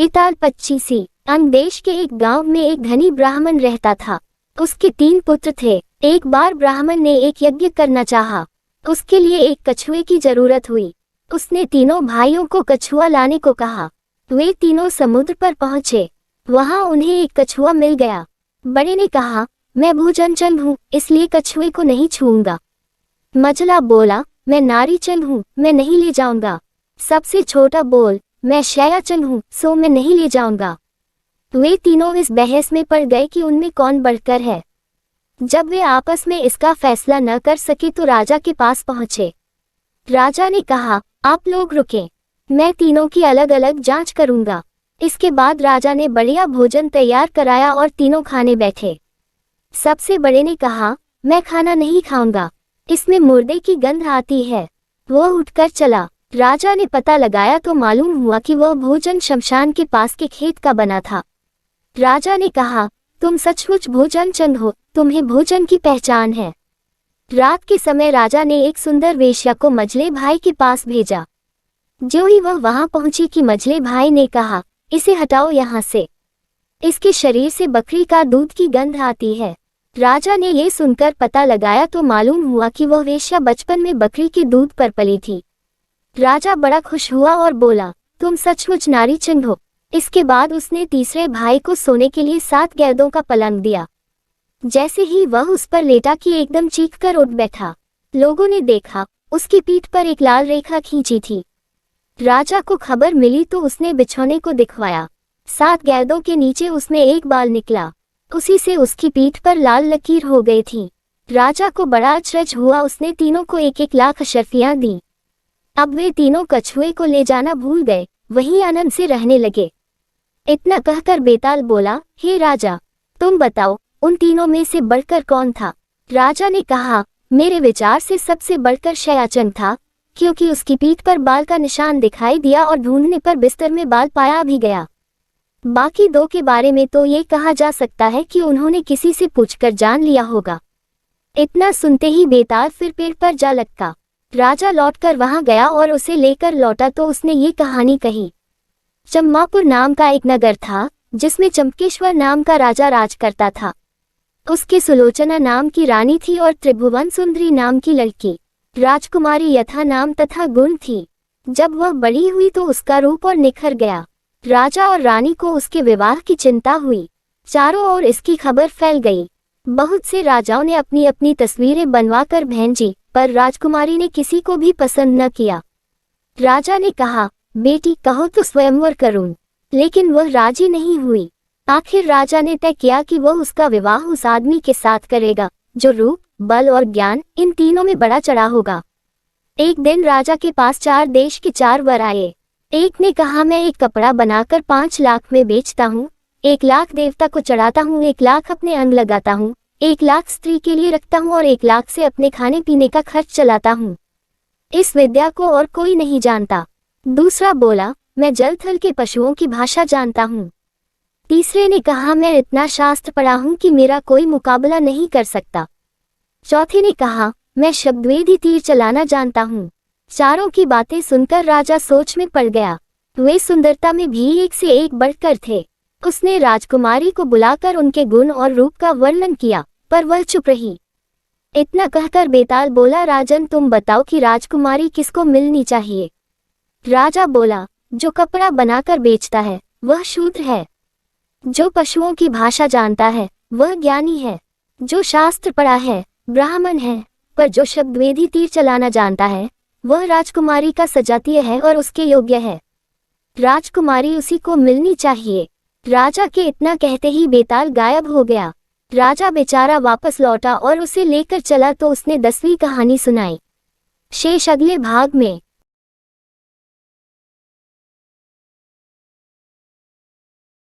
इताल 25 देश के एक गांव में एक धनी ब्राह्मण रहता था। उसके 3 पुत्र थे। एक बार ब्राह्मण ने एक यज्ञ करना चाहा। उसके लिए एक कछुए की जरूरत हुई। उसने तीनों भाइयों को कछुआ लाने को कहा। वे तीनों समुद्र पर पहुंचे। वहां उन्हें एक कछुआ मिल गया। बड़े ने कहा, मैं भूचंचल हूँ, इसलिए कछुए को नहीं छूऊंगा। मझला बोला, मैं नारीचल हूँ, मैं नहीं ले जाऊंगा। सबसे छोटा बोल, मैं शयाचल हूँ, सो मैं नहीं ले जाऊंगा। वे तीनों इस बहस में पड़ गए कि उनमें कौन बढ़कर है। जब वे आपस में इसका फैसला न कर सके तो राजा के पास पहुंचे। राजा ने कहा, आप लोग रुकें, मैं तीनों की अलग अलग जांच करूंगा। इसके बाद राजा ने बढ़िया भोजन तैयार कराया और तीनों खाने बैठे। सबसे बड़े ने कहा, मैं खाना नहीं खाऊंगा, इसमें मुर्दे की गंध आती है। वह उठकर चला। राजा ने पता लगाया तो मालूम हुआ कि वह भोजन शमशान के पास के खेत का बना था। राजा ने कहा, तुम सचमुच भोजनचंद हो, तुम्हें भोजन की पहचान है। रात के समय राजा ने एक सुंदर वेश्या को मझले भाई के पास भेजा। जो ही वह वहां पहुंची कि मझले भाई ने कहा, इसे हटाओ यहाँ से, इसके शरीर से बकरी का दूध की गंध आती है। राजा ने ये सुनकर पता लगाया तो मालूम हुआ कि वह वेश्या बचपन में बकरी के दूध पर पली थी। राजा बड़ा खुश हुआ और बोला, तुम सचमुच नारीचंद हो। इसके बाद उसने तीसरे भाई को सोने के लिए 7 गैदों का पलंग दिया। जैसे ही वह उस पर लेटा कि एकदम चीखकर उठ बैठा। लोगों ने देखा, उसकी पीठ पर एक लाल रेखा खींची थी। राजा को खबर मिली तो उसने बिछौने को दिखवाया। 7 गैदों के नीचे उसमें एक बाल निकला। उसी से उसकी पीठ पर लाल लकीर हो गई थी। राजा को बड़ा अचरज हुआ। उसने तीनों को 1-1 लाख अशर्फियां दी। अब वे तीनों कछुए को ले जाना भूल गए, वहीं आनंद से रहने लगे। इतना कहकर बेताल बोला, हे राजा, तुम बताओ, उन तीनों में से बढ़कर कौन था? राजा ने कहा, मेरे विचार से सबसे बढ़कर शयाचन था, क्योंकि उसकी पीठ पर बाल का निशान दिखाई दिया और ढूंढने पर बिस्तर में बाल पाया भी गया। बाकी 2 के बारे में तो ये कहा जा सकता है कि उन्होंने किसी से पूछकर जान लिया होगा। इतना सुनते ही बेताल फिर पेड़ पर जा लटका। राजा लौटकर वहां गया और उसे लेकर लौटा तो उसने ये कहानी कही। चम्मापुर नाम का एक नगर था, जिसमें चंपकेश्वर नाम का राजा राज करता था। उसके सुलोचना नाम की रानी थी और त्रिभुवन सुंदरी नाम की लड़की राजकुमारी यथा नाम तथा गुण थी। जब वह बड़ी हुई तो उसका रूप और निखर गया। राजा और रानी को उसके विवाह की चिंता हुई। चारों ओर इसकी खबर फैल गई। बहुत से राजाओं ने अपनी अपनी तस्वीरें बनवाकर भेजी, पर राजकुमारी ने किसी को भी पसंद न किया। राजा ने कहा, बेटी कहो तो स्वयंवर करूं, लेकिन वह राजी नहीं हुई। आखिर राजा ने तय किया कि वह उसका विवाह उस आदमी के साथ करेगा जो रूप, बल और ज्ञान इन तीनों में बड़ा चढ़ा होगा। एक दिन राजा के पास 4 देश के 4 वर आए। एक ने कहा, मैं एक कपड़ा बनाकर 5 लाख में बेचता हूँ, 1 लाख देवता को चढ़ाता हूँ, 1 लाख अपने अंग लगाता हूँ, 1 लाख स्त्री के लिए रखता हूँ और 1 लाख से अपने खाने पीने का खर्च चलाता हूँ। इस विद्या को और कोई नहीं जानता। दूसरा बोला, मैं जल थल के पशुओं की भाषा जानता हूँ। तीसरे ने कहा, मैं इतना शास्त्र पढ़ा हूँ कि मेरा कोई मुकाबला नहीं कर सकता। चौथे ने कहा, मैं शब्दवेदी तीर चलाना जानता हूँ। चारों की बातें सुनकर राजा सोच में पड़ गया। वे सुंदरता में भी एक से एक बढ़कर थे। उसने राजकुमारी को बुलाकर उनके गुण और रूप का वर्णन किया, पर वह चुप रही। इतना कहकर बेताल बोला, राजन तुम बताओ कि राजकुमारी किसको मिलनी चाहिए? राजा बोला, जो कपड़ा बनाकर बेचता है वह शूद्र है, जो पशुओं की भाषा जानता है वह ज्ञानी है, जो शास्त्र पढ़ा है ब्राह्मण है, पर जो शब्दवेदी तीर चलाना जानता है वह राजकुमारी का सजातीय है और उसके योग्य है। राजकुमारी उसी को मिलनी चाहिए। राजा के इतना कहते ही बेताल गायब हो गया। राजा बेचारा वापस लौटा और उसे लेकर चला तो उसने 10वीं कहानी सुनाई। शेष अगले भाग में।